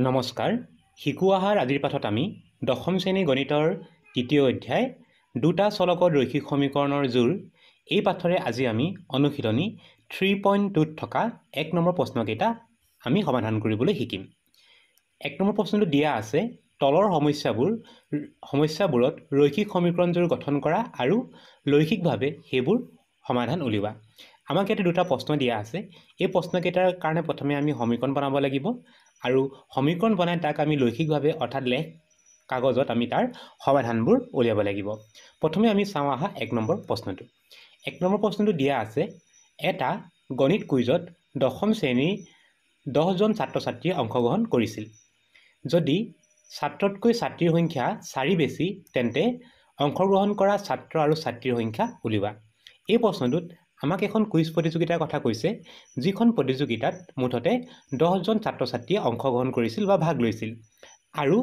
নমস্কাৰ শিকু আহাৰ আজিৰ পাঠত আমি দশম শ্ৰেণী গণিতৰ তৃতীয় অধ্যায় দুটা চলকৰ ৰৈখিক সমীকৰণৰ জোৰ এই পাঠৰে আজি আমি অনুশীলনী 3.2 থকা 1 নম্বৰ প্ৰশ্নকেইটা আমি সমাধান কৰিবলৈ শিকিম। 1 নম্বৰ প্ৰশ্নটো দিয়া আছে তলৰ সমস্যাবোৰত ৰৈখিক সমীকৰণ জোৰ গঠন কৰা আৰু লৈখিকভাৱে সেইবোৰ সমাধান উলিওৱা। আমাক ইয়াতে দুটা প্ৰশ্ন দিয়া আছে। এই প্ৰশ্নকেইটাৰ কাৰণে প্ৰথমে আমি সমীকৰণ বনাব লাগিব আৰু সমীকৰণ বনাই তাক আমি লৈখিকভাৱে অৰ্থাৎ লেখ কাগজত আমি তাৰ সমাধানবোৰ উলিয়াব লাগিব। প্ৰথমে আমি চাওঁ আহা 1 নম্বৰ প্ৰশ্নটো। 1 নম্বৰ প্ৰশ্নটো দিয়া আছে এটা গণিত কুইজত দশম শ্ৰেণীৰ 10 জন ছাত্ৰ ছাত্ৰীয়ে অংশগ্ৰহণ কৰিছিল। যদি ছাত্ৰতকৈ ছাত্ৰীৰ সংখ্যা 4 বেছি তেন্তে অংশগ্ৰহণ কৰা ছাত্ৰ আৰু ছাত্ৰীৰ সংখ্যা উলিওৱা। এই প্ৰশ্নটোত আমাক এখন কুইজ প্ৰতিযোগিতাৰ কথা কৈছে, যিখন প্ৰতিযোগিতাত মুঠতে 10 জন ছাত্ৰ ছাত্ৰীয়ে অংশগ্ৰহণ কৰিছিল বা ভাগ লৈছিল। আৰু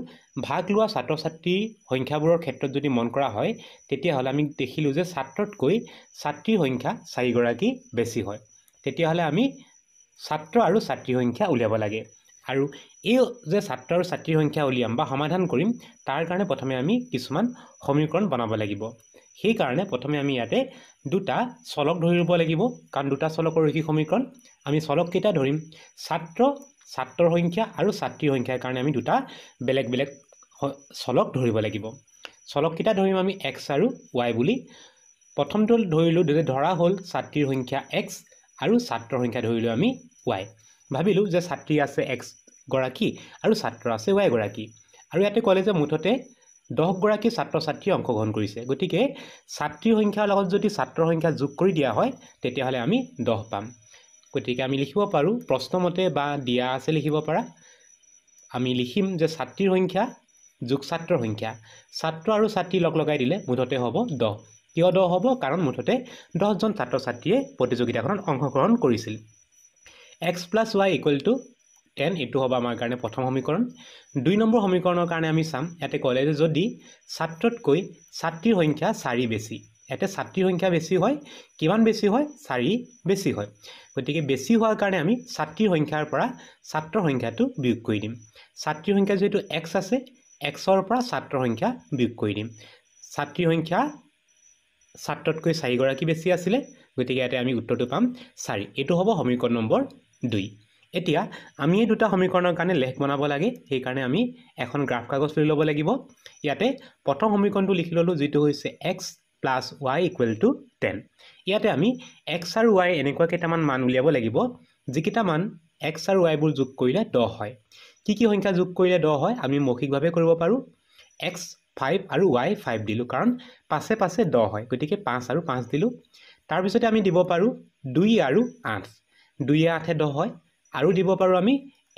ভাগ লোৱা ছাত্ৰ ছাত্ৰীৰ সংখ্যাবোৰৰ ক্ষেত্ৰত যদি মন কৰা হয় তেতিয়াহ'লে আমি দেখিলোঁ যে ছাত্ৰতকৈ ছাত্ৰীৰ সংখ্যা 4 গৰাকী বেছি হয়। তেতিয়াহ'লে আমি ছাত্ৰ আৰু ছাত্ৰীৰ সংখ্যা উলিয়াব লাগে। আৰু এই যে ছাত্ৰ আৰু ছাত্ৰীৰ সংখ্যা উলিয়াম বা সমাধান কৰিম তাৰ কাৰণে প্ৰথমে আমি কিছুমান সমীকৰণ বনাব লাগিব। সেইকাৰণে প্ৰথমে আমি ইয়াতে দুটা চলক ধৰি ল'ব লাগিব, কাৰণ দুটা চলকৰ ৰৈখিক সমীকৰণ। আমি চলককেইটা ধৰিম ছাত্ৰৰ সংখ্যা আৰু ছাত্ৰীৰ সংখ্যাৰ কাৰণে আমি দুটা বেলেগ বেলেগ চলক ধৰিব লাগিব। চলককেইটা ধৰিম আমি x আৰু y বুলি। প্ৰথমটো ধৰিলোঁ যে ধৰা হ'ল ছাত্ৰীৰ সংখ্যা x আৰু ছাত্ৰৰ সংখ্যা ধৰিলোঁ আমি y। ভাবিলোঁ যে ছাত্ৰী আছে x গৰাকী আৰু ছাত্ৰ আছে y গৰাকী। আৰু ইয়াতে ক'লে যে মুঠতে 10 গৰাকী ছাত্ৰ ছাত্ৰী অংশগ্ৰহণ কৰিছে। গতিকে ছাত্ৰীৰ সংখ্যাৰ লগত যদি ছাত্ৰৰ সংখ্যা যোগ কৰি দিয়া হয় তেতিয়াহ'লে আমি 10 পাম। গতিকে আমি লিখিব পাৰোঁ প্ৰশ্নমতে বা দিয়া আছে লিখিব পাৰা। আমি লিখিম যে ছাত্ৰীৰ সংখ্যা যোগ ছাত্ৰৰ সংখ্যা, ছাত্ৰ আৰু ছাত্ৰী লগাই দিলে মুঠতে হ'ব 10। কিয় 10 হ'ব? কাৰণ মুঠতে 10 জন ছাত্ৰ ছাত্ৰীয়ে প্ৰতিযোগিতাখনত অংশগ্ৰহণ কৰিছিল। x + y = 10 এইটো হ'ব আমাৰ কাৰণে প্ৰথম সমীকৰণ। 2 নম্বৰ সমীকৰণৰ কাৰণে আমি চাম। ইয়াতে ক'লে যে যদি ছাত্ৰতকৈ ছাত্ৰীৰ সংখ্যা 4 বেছি, ইয়াতে ছাত্ৰীৰ সংখ্যা বেছি হয়, কিমান বেছি হয়? 4 বেছি হয়। গতিকে বেছি হোৱাৰ কাৰণে আমি ছাত্ৰীৰ সংখ্যাৰ পৰা ছাত্ৰৰ সংখ্যাটো বিয়োগ কৰি দিম। ছাত্ৰীৰ সংখ্যা যিহেতু x আছে, xৰ পৰা ছাত্ৰৰ সংখ্যা বিয়োগ কৰি দিম। ছাত্ৰীৰ সংখ্যা ছাত্ৰতকৈ 4 গৰাকী বেছি আছিলে, গতিকে ইয়াতে আমি উত্তৰটো পাম 4। এইটো হ'ব সমীকৰণ নম্বৰ 2। এতিয়া আমি এই দুটা সমীকৰণৰ কাৰণে লেখ বনাব লাগে। সেইকাৰণে আমি এখন গ্ৰাফ কাগজ লৈ ল'ব লাগিব। ইয়াতে প্ৰথম সমীকৰণটো লিখি ল'লোঁ, যিটো হৈছে x + y = 10। ইয়াতে আমি x আৰু y এনেকুৱা কেইটামান মান উলিয়াব লাগিব যিকেইটা মান x আৰু y বোৰ যোগ কৰিলে 10 হয়। কি কি সংখ্যা যোগ কৰিলে 10 হয়? আমি মৌখিকভাৱে কৰিব পাৰোঁ। x 5 আৰু y 5 দিলোঁ, কাৰণ পাছে পাছে 10 হয়। গতিকে 5 আৰু 5 দিলোঁ। তাৰপিছতে আমি দিব পাৰোঁ 2 আৰু 8। 2 × 8 = 10 হয়। আৰু দিব পাৰোঁ আমি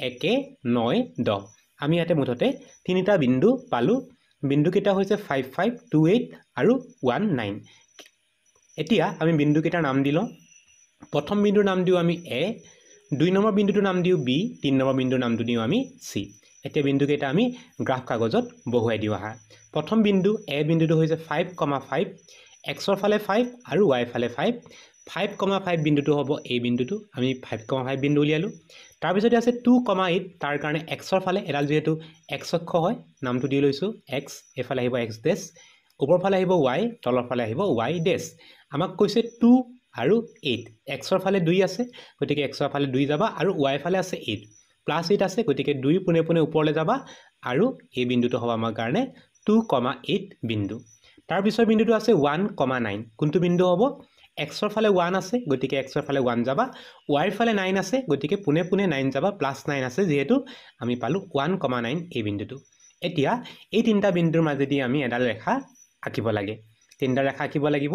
1 × 9 = 10। আমি ইয়াতে মুঠতে তিনিটা বিন্দু পালোঁ। বিন্দুকেইটা হৈছে 5, 5, 2, 8 আৰু 1, 9। এতিয়া আমি বিন্দুকেইটাৰ নাম দি লওঁ। প্ৰথম বিন্দুৰ নাম দিওঁ আমি a, 2 নম্বৰ বিন্দুটোৰ নাম দিওঁ b, 3 নম্বৰ বিন্দুৰ নামটো দিওঁ আমি c। এতিয়া বিন্দুকেইটা আমি গ্ৰাফ কাগজত বহুৱাই দিওঁ আহা। প্ৰথম বিন্দু a বিন্দুটো হৈছে 5,5, xৰ ফালে 5 আৰু y ফালে 5। 5,5 বিন্দুটো হ'ব এই বিন্দুটো। আমি 5,5 বিন্দু উলিয়ালোঁ। তাৰপিছতে আছে 2,8, তাৰ কাৰণে xৰ ফালে এডাল যিহেতু x অক্ষ হয়, নামটো দি লৈছোঁ x, এইফালে আহিব x ডেছ, ওপৰ ফালে আহিব y, তলৰ ফালে আহিব y ডেছ। আমাক কৈছে 2 আৰু 8, xৰ ফালে 2 আছে, গতিকে xৰ ফালে 2 যাবা, আৰু y ফালে আছে 8, +8 আছে, গতিকে 2 পোনে পোনে ওপৰলৈ যাবা, আৰু এই বিন্দুটো হ'ব আমাৰ কাৰণে 2,8 বিন্দু। তাৰপিছৰ বিন্দুটো আছে 1,9। কোনটো বিন্দু হ'ব? xৰ ফালে 1 আছে, গতিকে xৰ ফালে 1 যাবা, yৰ ফালে 9 আছে, গতিকে পোনে পোনে 9 যাবা, +9 আছে যিহেতু আমি পালোঁ 1,9 এই বিন্দুটো। এতিয়া এই তিনিটা বিন্দুৰ মাজেদি আমি এডাল ৰেখা আঁকিব লাগে। তিনিটা ৰেখা আঁকিব লাগিব।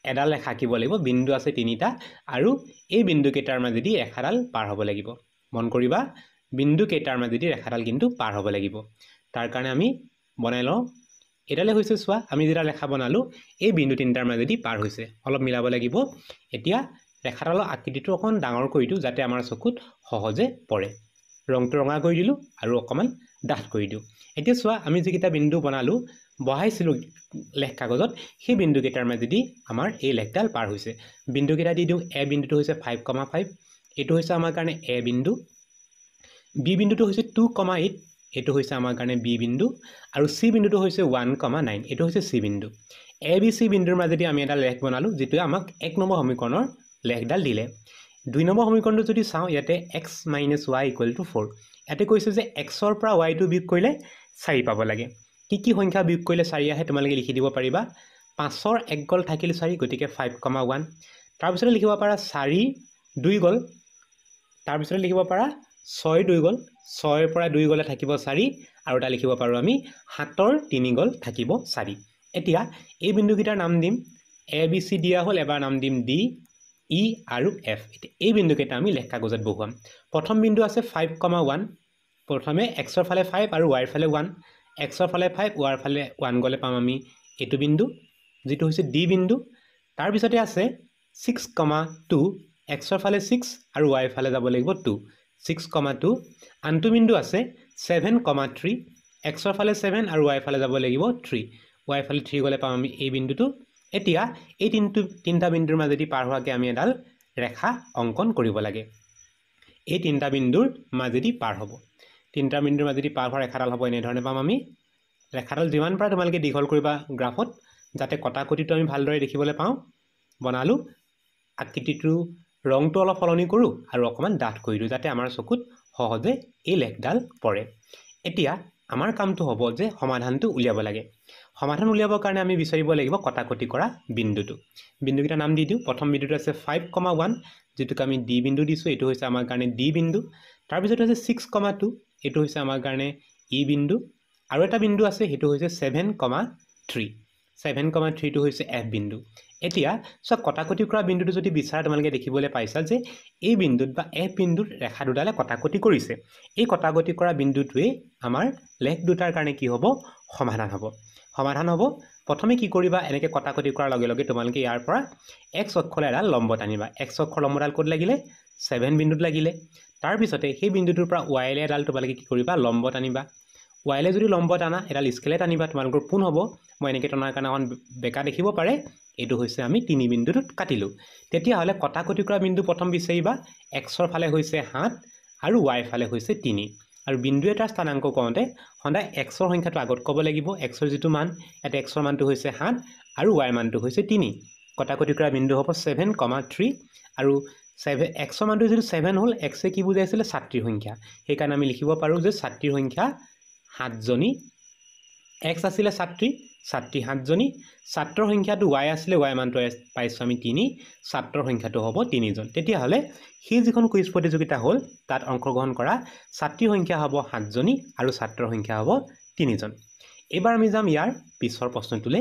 এডাল ৰেখা আঁকিব লাগিব। বিন্দু আছে 3টা, আৰু এই বিন্দুকেইটাৰ মাজেদি ৰেখাডাল পাৰ হ'ব লাগিব। মন কৰিবা, বিন্দুকেইটাৰ মাজেদি ৰেখাডাল কিন্তু পাৰ হ'ব লাগিব। তাৰ কাৰণে আমি বনাই লওঁ। এডালে হৈছে, চোৱা, আমি যেটা ৰেখা বনালোঁ এই বিন্দু তিনিটাৰ মাজেদি পাৰ হৈছে। অলপ মিলাব লাগিব। এতিয়া ৰেখাডালৰ আকৃতিটো অকণ ডাঙৰ কৰি দিওঁ যাতে আমাৰ চকুত সহজে পৰে। ৰংটো ৰঙা কৰি দিলোঁ আৰু অকণমান ডাঠ কৰি দিওঁ। এতিয়া চোৱা, আমি যিকেইটা বিন্দু বনালোঁ, বহাইছিলোঁ লেখ কাগজত, সেই বিন্দুকেইটাৰ মাজেদি আমাৰ এই লেখডাল পাৰ হৈছে। বিন্দুকেইটা দি দিওঁ। a বিন্দুটো হৈছে 5,5, এইটো হৈছে আমাৰ কাৰণে a বিন্দু। বি বিন্দুটো হৈছে 2,8 এটো হৈছে আমাৰ কাৰণে বি বিন্দু আৰু সি বিন্দুটো হৈছে 1,9 এটো হৈছে সি বিন্দু এ বি সি বিন্দুৰ মাজেদি আমি এটা লেখ বনালো যেটো আমাক 1 নম্বৰ সমীকৰণৰ লেখডাল দিলে 2 নম্বৰ সমীকৰণটো যদি চাও ইয়াতে x - y = 4 ইয়াতে কৈছে যে x ৰ পৰা y টো বিয়োগ কৰিলে 4 পাব লাগে কি সংখ্যা বিয়োগ কৰিলে 4 আহে তোমালোকে লিখি দিব পাৰিবা 5 ৰ 1 গল থাকিল 4 গতিকে 5,1 তাৰ পিছত লিখিব পাৰা 4 2 গল তাৰ পিছত লিখিব পাৰা 6 2 গল 6 ৰ পৰা 2 গলে থাকিব 4 আৰু এটা লিখিব পাৰো আমি 7 ৰ 3 গল থাকিব 4 এতিয়া এই বিন্দুকেইটাৰ নাম দিম এ বি সি দিয়া হল এবাৰ নাম দিম ডি ই আৰু এফ এই বিন্দুকেইটা আমি লেখ কাগজত বহুৱাম প্ৰথম বিন্দু আছে 5,1 প্ৰথমে x ৰ ফালে 5 আৰু y ৰ ফালে 1 x ৰ ফালে 5 y ৰ ফালে 1 গলে পাম আমি এটো বিন্দু যেটো হৈছে ডি বিন্দু তাৰ পিছতে আছে 6,2 x ৰ ফালে 6 আৰু y ৰ ফালে যাব লাগিব 2 6,2 আনটো বিন্দু আছে 7,3 x ৰ ফালে 7 আৰু y ৰ ফালে যাব লাগিব 3 y ৰ ফালে 3 গলে পাম আমি এই বিন্দুটো এতিয়া এই তিনটা বিন্দুৰ মাজেদি পাৰ হোৱাকে আমি এডাল ৰেখা অঙ্কন কৰিব লাগে এই তিনটা বিন্দুৰ মাজেদি পাৰ হ'ব তিনটা বিন্দুৰ মাজেদি পাৰ হোৱা ৰেখাডাল হ'ব এনে ধৰণে পাম আমি ৰেখাডাল যিমান পাৰা তোমালোকে দীঘল কৰিবা গ্ৰাফত যাতে কটাকটিটো আমি ভালদৰে দেখিবলৈ পাওঁ বনালো আকৃতিটো ৰংটো অলপ সলনি কৰো আৰু অকমান ডাঠ কৰি দিও যাতে আমাৰ চকুত সহজে এই লেখডাল পৰে এতিয়া আমাৰ কামটো হ'ব যে সমাধানটো উলিয়াব লাগে সমাধান উলিয়াবৰ কাৰণে আমি বিচাৰিব লাগিব কটাকটি কৰা বিন্দুকেইটা নাম দি দিও প্ৰথম বিন্দুটো আছে 5,1 যেটোক আমি ডি বিন্দু দিছো এটো হৈছে আমাৰ কাৰণে ডি বিন্দু তাৰ পিছত আছে 6,2 এটো হৈছে আমাৰ কাৰণে ই বিন্দু আৰু এটা বিন্দু আছে হেতু হৈছে 7,3 7,3 টো হৈছে এফ বিন্দু এতিয়া সব কটাকটি কৰা বিন্দুটো যদি বিচাৰা তোমালোকে দেখিবলৈ পাইছা যে এই বিন্দুত বা এফ বিন্দুত ৰেখা দুডালে কটাকটি কৰিছে এই কটাকটি কৰা বিন্দুটোৱে আমাৰ লেখ দুটাৰ কাৰণে কি হ'ব সমাধান হ'ব প্ৰথমে কি কৰিবা এনেকে কটাকটি কৰাৰ লগে লগে তোমালোকে ইয়াৰ পৰা x অক্ষলৈ এডাল লম্ব টানিবা x অক্ষৰ লম্বডাল ক'ত লাগিলে 7 বিন্দুত লাগিলে তাৰ পিছতে সেই বিন্দুটোৰ পৰা y লে এডাল তোমালোকে কি কৰিবা লম্ব টানিবা y লে যদি লম্ব টানা এডাল স্কেলে টানিবা তোমালোকৰ কোন হ'ব মই এনেকে টনাৰ কাৰণে অকণ বেকা দেখিব পাৰে এটো হৈছে আমি 3 বিন্দুটোত কাটিলো তেতিয়া হলে কটাকটি কৰা বিন্দু প্ৰথম বিচাৰিবা x ৰ ফালে হৈছে 7 আৰু y ফালে হৈছে 3 আৰু বিন্দু এটাৰ স্থানাংক কওঁতে সদায় x ৰ সংখ্যাটো আগত ক'ব লাগিব x ৰ যেটো মান এটা x ৰ মানটো হৈছে 7 আৰু y মানটো হৈছে 3 কটাকটি কৰা বিন্দু হ'ব 7,3 আৰু 7 x ৰ মানটো যেটো 7 হ'ল x এ কি বুজাইছিল ছাত্ৰীৰ সংখ্যা সেই কাৰণে আমি লিখিব পাৰো যে ছাত্ৰীৰ সংখ্যা 7 জনী x আছিল ছাত্ৰী 7 জনী ছাত্ৰৰ সংখ্যাটো y আছিল y মানটো পাইছো আমি 3 ছাত্ৰৰ সংখ্যাটো হ'ব 3 জন তেতিয়া হলে সেই যিখন কুইজ প্ৰতিযোগিতা হ'ল তাত অংশগ্ৰহণ কৰা ছাত্ৰীৰ সংখ্যা হ'ব 7 জনী আৰু ছাত্ৰৰ সংখ্যা হ'ব 3 জন এবাৰ আমি যাম ইয়াৰ পিছৰ প্ৰশ্নটোলে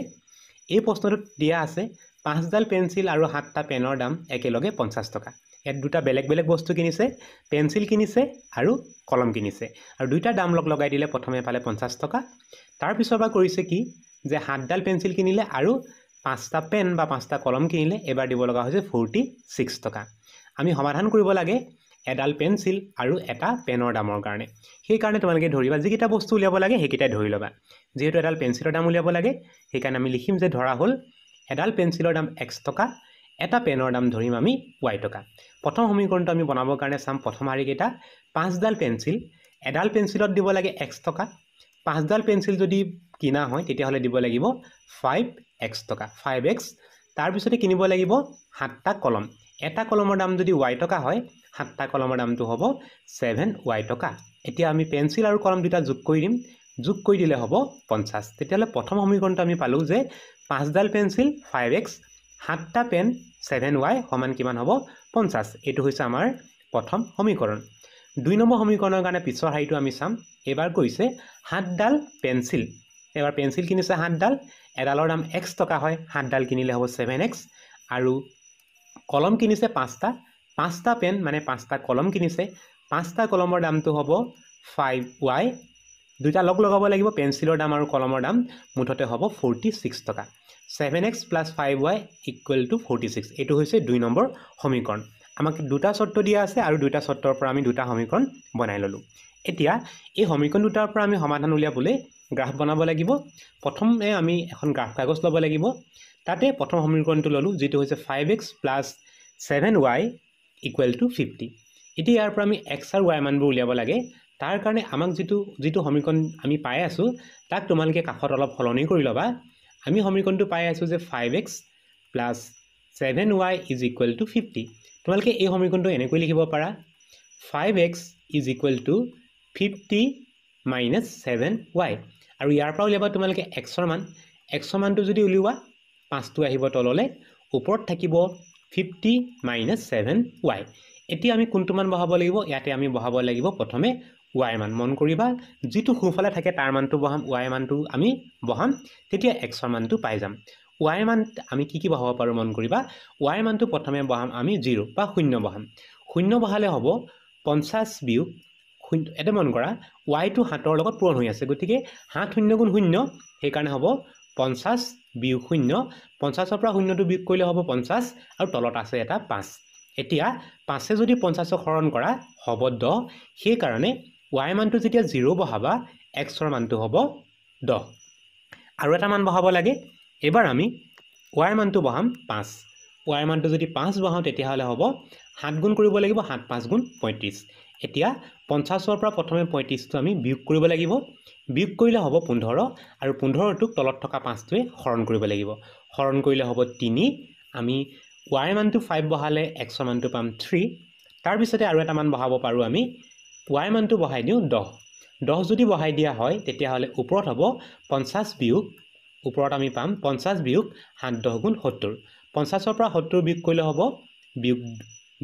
এই প্ৰশ্নটোত দিয়া আছে 5ডাল পেন্সিল আৰু 7টা পেনৰ দাম একেলগে 50 টকা ইয়াত দুটা বেলেগ বেলেগ বস্তু কিনিছে পেন্সিল কিনিছে আৰু কলম কিনিছে আৰু দুইটা দাম লগাই দিলে প্ৰথমে পালে 50 টকা তাৰ পিছৰ বা কৰিছে কি যে 7ডাল পেন্সিল কিনিলে আৰু 5টা পেন বা 5টা কলম কিনিলে এবাৰ দিব লগা হৈছে 46 টকা আমি সমাধান কৰিব লাগে এডাল পেন্সিল আৰু এটা পেনৰ দামৰ কাৰণে সেই কাৰণে তোমালোকে ধৰিবা যিকিটা বস্তু উলিয়াব লাগে সেইকিটাই ধৰি লবা যেহেতু এডাল পেন্সিলৰ দাম উলিয়াব লাগে সেই কাৰণে আমি লিখিম যে ধৰা হ'ল এডাল পেন্সিলৰ দাম x টকা এটা পেনৰ দাম ধৰিম আমি y টকা প্ৰথম সমীকৰণটো আমি বনাবৰ কাৰণে চাম প্ৰথম আৰিকেটা 5ডাল পেন্সিল এডাল পেন্সিলত দিব লাগে x টকা 5ডাল পেন্সিল যদি কিনা হয় তেতিয়া হলে দিব লাগিব 5x টকা 5x তাৰ পিছতে কিনিব লাগিব 7টা কলম এটা কলমৰ দাম যদি y টকা হয় 7টা কলমৰ দামটো হ'ব 7y টকা এতিয়া আমি পেন্সিল আৰু কলম দুটা যোগ কৰি দিম যোগ কৰি দিলে হ'ব 50 তেতিয়া হলে প্ৰথম সমীকৰণটো আমি পালো যে 5ডাল পেন্সিল 5x 7টা পেন 7y সমান কিমান হ'ব 50 এটো হৈছে আমাৰ প্ৰথম সমীকৰণ 2 নম্বৰ সমীকৰণৰ কাৰণে পিছৰ হাইটো আমি চাম এবাৰ কৈছে 7ডাল পেন্সিল এবাৰ পেন্সিল কিনিছে 7ডাল এডালৰ দাম x টকা হয় 7ডাল কিনিলে হ'ব 7x আৰু কলম কিনিছে 5টা পেন মানে 5টা কলম কিনিছে 5টা কলমৰ দামটো হ'ব 5y দুটা লগাব লাগিব পেন্সিলৰ দাম আৰু কলমৰ দাম মুঠতে হ'ব 46 টকা 7x + 5y = 46 এটো হৈছে 2 নম্বৰ সমীকৰণ আমাক দুটা শৰ্ত দিয়া আছে আৰু দুটা শৰ্তৰ পৰা আমি দুটা সমীকৰণ বনাই ললো এতিয়া এই সমীকৰণ দুটাৰ পৰা আমি সমাধান উলিয়াবলৈ গ্ৰাফ বনাব লাগিব প্ৰথমে আমি এখন গ্ৰাফ কাগজ ল'ব লাগিব তাতে প্ৰথম সমীকৰণটো ললো যেটো হৈছে 5x + 7y = 50 এতিয়া ইয়াৰ পৰা আমি x আৰু y মানবোৰ উলিয়াব লাগে তাৰ কাৰণে আমাক যিটো সমীকৰণ আমি পাই আছোঁ তাক তোমালোকে কাষত অলপ সলনি কৰি ল'বা। আমি সমীকৰণটো পাই আছোঁ যে 5x plus 7y is equal to 50। তোমালোকে এই সমীকৰণটো এনেকৈ লিখিব পাৰা 5x is equal to 50 minus 7y। আৰু ইয়াৰ পৰা উলিয়াবা তোমালোকে xৰ মানটো যদি উলিওৱা 5টো আহিব তললৈ, ওপৰত থাকিব 50 মাইনাছ 7y। এতিয়া আমি কোনটো মান বহাব লাগিব? ইয়াতে আমি বহাব লাগিব প্ৰথমে y মান। মন কৰিবা যিটো সোঁফালে থাকে তাৰ মানটো বহাম, y মানটো আমি বহাম, তেতিয়া xৰ মানটো পাই যাম। y মান আমি কি বহাব পাৰোঁ মন কৰিবা। y মানটো প্ৰথমে বহাম আমি 0 বা 0 বহাম। 0 বহালে হ'ব 50 বিয়োগ 0। এটা মন কৰা yটো 7ৰ লগত পূৰণ হৈ আছে, গতিকে 7 0 গুণ 0, সেইকাৰণে হ'ব 50 বিয়োগ 0। 50ৰ পৰা 0টো বিয়োগ কৰিলে হ'ব 50 আৰু তলত আছে এটা 5। এতিয়া 5এ যদি 50ক হৰণ কৰা হ'ব 10, সেইকাৰণে y মানটো যেতিয়া 0 বহাবা xৰ মানটো হ'ব 10। আৰু এটা মান বহাব লাগে। এবাৰ আমি y মানটো বহাম 5। y মানটো যদি 5 বহাওঁ তেতিয়াহ'লে হ'ব 7 গুণ কৰিব লাগিব, 7 5 গুণ 35। এতিয়া 50ৰ পৰা প্ৰথমে 35টো আমি বিয়োগ কৰিব লাগিব। বিয়োগ কৰিলে হ'ব 15 আৰু 15টোক তলত থকা 5টোৱে হৰণ কৰিব লাগিব। হৰণ কৰিলে হ'ব 3। আমি y মানটো 5 বহালে xৰ মানটো পাম 3। তাৰপিছতে আৰু এটা মান বহাব পাৰোঁ আমি। y মানটো বহাই দিওঁ 10। 10 যদি বহাই দিয়া হয় তেতিয়াহ'লে ওপৰত হ'ব 50 বিয়োগ, ওপৰত আমি পাম 50 বিয়োগ 7 10 গুণ 70। 50ৰ পৰা 70 বিয়োগ কৰিলে হ'ব বিয়োগ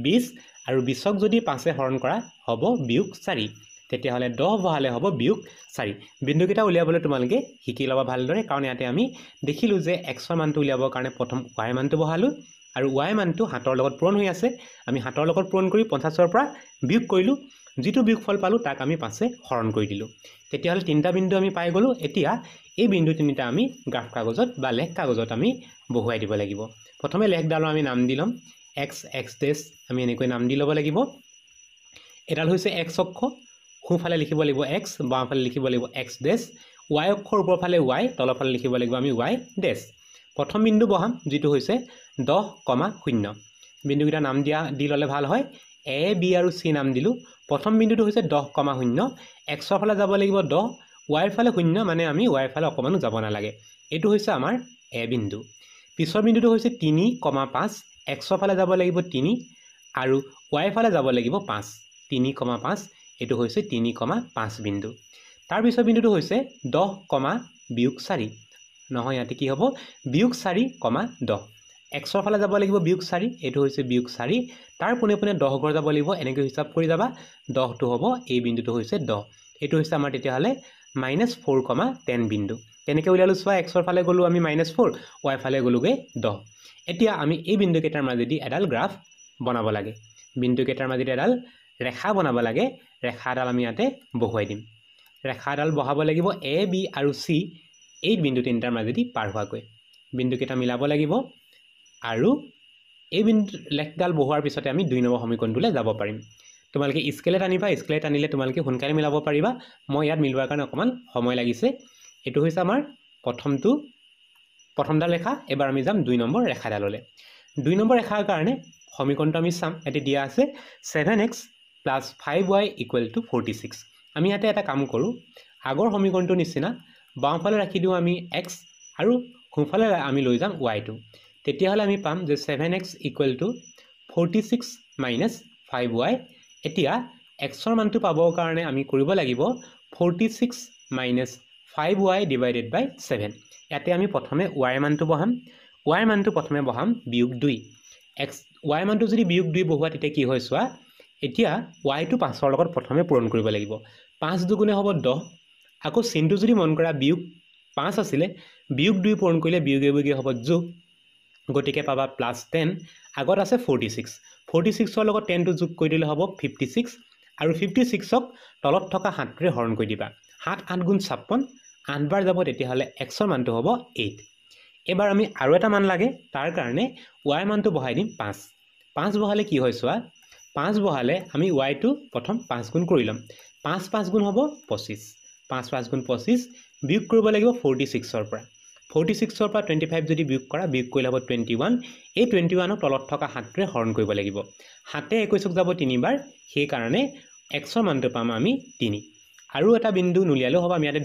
20 আৰু 20ক যদি 5এ হৰণ কৰা হ'ব বিয়োগ 4। তেতিয়াহ'লে 10 বহালে হ'ব বিয়োগ 4। বিন্দুকেইটা উলিয়াবলৈ তোমালোকে শিকি ল'বা ভালদৰে, কাৰণ ইয়াতে আমি দেখিলোঁ যে xৰ মানটো উলিয়াবৰ কাৰণে প্ৰথম y মানটো বহালোঁ আৰু y মানটো 7ৰ লগত পূৰণ হৈ আছে। আমি 7ৰ লগত পূৰণ কৰি 50ৰ পৰা বিয়োগ কৰিলোঁ, যিটো বিয়োগফল পালোঁ তাক আমি 5এ হৰণ কৰি দিলোঁ। তেতিয়াহ'লে 3টা বিন্দু আমি পাই গ'লোঁ। এতিয়া এই বিন্দু 3টা আমি গ্ৰাফ কাগজত বা লেখ কাগজত আমি বহুৱাই দিব লাগিব। প্ৰথমে লেখডালৰ আমি নাম দি ল'ম x ডেছ, আমি এনেকৈ নাম দি ল'ব লাগিব। এডাল হৈছে x অক্ষ, সোঁফালে লিখিব লাগিব x, বাওঁফালে লিখিব লাগিব x ডেছ। y অক্ষৰ ওপৰফালে y, তলৰফালে লিখিব লাগিব আমি y ডেছ। প্ৰথম বিন্দু বহাম যিটো হৈছে 10, 0। বিন্দুকেইটা নাম দি ল'লে ভাল হয়। a b আৰু c নাম দিলোঁ। প্ৰথম বিন্দুটো হৈছে 10, 0। xৰ ফালে যাব লাগিব 10, y ৰ ফালে 0, মানে আমি y ৰ ফালে অকণমানো যাব নালাগে। এইটো হৈছে আমাৰ a বিন্দু। পিছৰ বিন্দুটো হৈছে 3, 5। xৰ ফালে যাব লাগিব 3 আৰু y ৰ ফালে যাব লাগিব 5। 3, 5, এইটো হৈছে 3, 5 বিন্দু। তাৰপিছৰ বিন্দুটো হৈছে 10, বিয়োগ 4। নহয়, ইয়াতে কি হ'ব বিয়োগ 4, 10। xৰ ফালে যাব লাগিব বিয়োগ 4, এইটো হৈছে বিয়োগ 4। তাৰ পোনে পোনে 10 ঘৰ যাব লাগিব, এনেকৈ হিচাপ কৰি যাবা। 10টো হ'ব, এই বিন্দুটো হৈছে 10। এইটো হৈছে আমাৰ তেতিয়াহ'লে -4, 10 বিন্দু। তেনেকৈ উলিয়ালোঁ চোৱা, xৰ ফালে গ'লোঁ আমি -4, y ফালে গ'লোগৈ 10। এতিয়া আমি এই বিন্দুকেইটাৰ মাজেদি এডাল গ্ৰাফ বনাব লাগে। বিন্দুকেইটাৰ মাজেদি এডাল ৰেখা বনাব লাগে। ৰেখাডাল আমি ইয়াতে বহুৱাই দিম। ৰেখাডাল বহাব লাগিব a b আৰু c, এই বিন্দু 3টাৰ মাজেদি পাৰ হোৱাকৈ। বিন্দুকেইটা মিলাব লাগিব আৰু এই বিন্দু লেখডাল বহুৱাৰ পিছতে আমি 2 নম্বৰ সমীকৰণটোলৈ যাব পাৰিম। তোমালোকে স্কেলেট আনিবা, স্কেলেট আনিলে তোমালোকে সোনকালে মিলাব পাৰিবা। মই ইয়াত মিলোৱাৰ কাৰণে অকণমান সময় লাগিছে। এইটো হৈছে আমাৰ প্ৰথমডাল ৰেখা। এবাৰ আমি যাম 2 নম্বৰ ৰেখাডাললৈ। 2 নম্বৰ ৰেখাৰ কাৰণে সমীকৰণটো আমি চাম। ইয়াতে দিয়া আছে 7x plus 5y equal to 46। আমি ইয়াতে এটা কাম কৰোঁ, আগৰ সমীকৰণটোৰ নিচিনা বাওঁফালে ৰাখি দিওঁ আমি x আৰু সোঁফালে আমি লৈ যাম y2। তেতিয়াহ'লে আমি পাম যে 7x equal to 46 minus 5y। এতিয়া xৰ মানটো পাবৰ কাৰণে আমি কৰিব লাগিব 46 মাইনাছ 5y ডিভাইডেড বাই 7। ইয়াতে আমি প্ৰথমে y মানটো বহাম। y মানটো প্ৰথমে বহাম বিয়োগ 2। y মানটো যদি বিয়োগ 2 বহোৱা তেতিয়া কি হয় চোৱা। এতিয়া yটো 5ৰ লগত প্ৰথমে পূৰণ কৰিব লাগিব। 5 দুগুণে হ'ব 10। আকৌ চিনটো যদি মন কৰা বিয়োগ 5 আছিলে, বিয়োগ 2 পূৰণ কৰিলে বিয়োগে বিয়োগে হ'ব যোগ, গতিকে পাবা +10। আগত আছে 46। 46ৰ লগত 10টো যোগ কৰি দিলে হ'ব 56 আৰু 56ক তলত থকা 7টোৰে হৰণ কৰি দিবা। 7 8 গুণ 56, 8 বাৰ যাব, তেতিয়াহ'লে xৰ মানটো হ'ব 8। এবাৰ আমি আৰু এটা মান লাগে, তাৰ কাৰণে y মানটো বহাই দিম 5। 5 বহালে কি হয় চোৱা, 5 বহালে আমি yটো প্ৰথম 5 গুণ কৰি ল'ম। 5 5 গুণ হ'ব 25। 5 5 গুণ 25 বিয়োগ কৰিব লাগিব 46ৰ পৰা। 46ৰ পৰা 25 যদি বিয়োগ কৰা, বিয়োগ কৰিলে হ'ব 21। এই 21ক তলত থকা 7টোৰে হৰণ কৰিব লাগিব। 7এ 21ক যাব 3 বাৰ, সেইকাৰণে xৰ মানটো পাম আমি 3 আৰু এটা বিন্দু নুলিয়ালেও হ'ব আমি ইয়াতে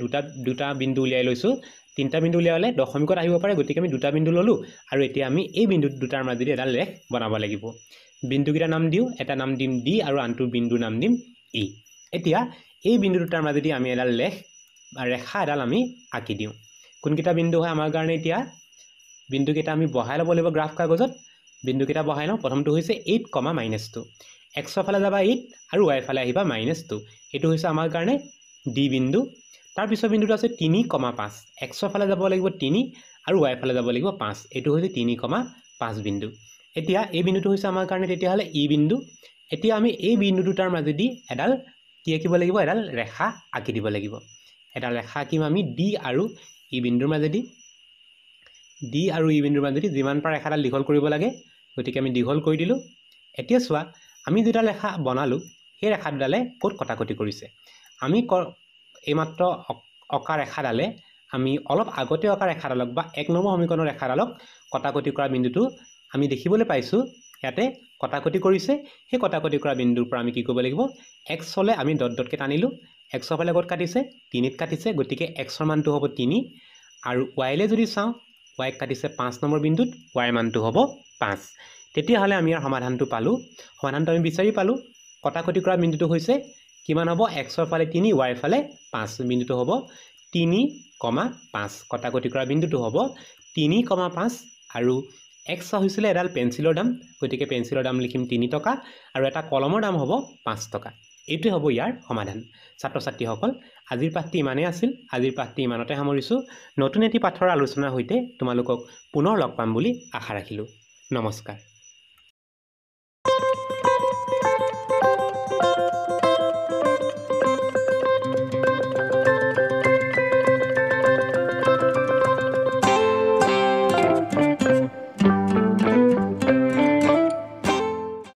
দুটা বিন্দু উলিয়াই লৈছোঁ তিনিটা বিন্দু উলিয়ালে দশমিকত আহিব পাৰে গতিকে আমি দুটা বিন্দু ললোঁ আৰু এতিয়া আমি এই বিন্দু দুটাৰ মাজেদি এটা ৰেখ বনাব লাগিব বিন্দুকেইটা নাম দিওঁ এটা নাম দিম D আৰু আনটো বিন্দুৰ নাম দিম E এতিয়া এই বিন্দু দুটাৰ মাজেদি আমি এডাল ৰেখা এডাল আমি আঁকি দিওঁ কোনকেইটা বিন্দু হয় আমাৰ কাৰণে এতিয়া বিন্দুকেইটা আমি বহাই ল'ব লাগিব গ্ৰাফ কাগজত বিন্দুকেইটা বহাই লওঁ প্ৰথমটো হৈছে 8, -2 xৰ ফালে যাবা 8 আৰু y ফালে আহিবা -2 এইটো হৈছে আমাৰ কাৰণে D বিন্দু তাৰ পিছৰ বিন্দুটো আছে 3, 5 xৰ ফালে যাব লাগিব 3 আৰু y ফালে যাব লাগিব 5 এইটো হৈছে 3, 5 বিন্দু এতিয়া এই বিন্দুটো হৈছে আমাৰ কাৰণে তেতিয়াহ'লে E বিন্দু এতিয়া আমি এই বিন্দু দুটাৰ মাজেদি এডাল কি আঁকিব লাগিব এডাল ৰেখা আঁকি দিব লাগিব এডাল ৰেখা আঁকিম আমি D আৰু E বিন্দুৰ মাজেদি D আৰু E বিন্দুৰ মাজেদি যিমান পাৰ ৰেখাডাল দীঘল কৰিব লাগে গতিকে আমি দীঘল কৰি দিলোঁ এতিয়া চোৱা আমি দুটা ৰেখা বনালোঁ সেই ৰেখাডালে ক'ত কটাকটি কৰিছে আমি এইমাত্ৰ অঁকা ৰেখাডালে আমি অলপ আগতে অঁকা ৰেখাডালক বা 1 নম্বৰ সমীকৰণৰ ৰেখাডালক কটাকটি কৰা বিন্দুটো আমি দেখিবলৈ পাইছোঁ ইয়াতে কটাকটি কৰিছে সেই কটাকটি কৰা বিন্দুৰ পৰা আমি কি কৰিব লাগিব x হলে আমি ডটকে টানিলোঁ xৰ ফালে ক'ত কাটিছে 3ত কাটিছে গতিকে xৰ মানটো হ'ব 3 আৰু y লে যদি চাওঁ y কাটিছে 5 নম্বৰ বিন্দুত y মানটো হ'ব 5 তেতিয়াহ'লে আমি ইয়াৰ সমাধানটো পালোঁ সমাধানটো আমি বিচাৰি পালোঁ কটাকটি কৰা বিন্দুটো হৈছে কিমান হ'ব xৰ ফালে 3 y ফালে 5 বিন্দুটো হ'ব 3, 5 কটাকটি কৰা বিন্দুটো হ'ব 3, 5 আৰু x হৈছিলে এডাল পেঞ্চিলৰ দাম গতিকে পেঞ্চিলৰ দাম লিখিম 3 টকা আৰু এটা কলমৰ দাম হ'ব 5 টকা এইটোৱে হ'ব ইয়াৰ সমাধান ছাত্ৰ ছাত্ৰীসকল আজিৰ পাঠটি ইমানেই আছিল আজিৰ পাঠটি ইমানতে সামৰিছোঁ নতুন এটি পাঠৰ আলোচনাৰ সৈতে তোমালোকক পুনৰ লগ পাম বুলি আশা ৰাখিলোঁ নমস্কাৰ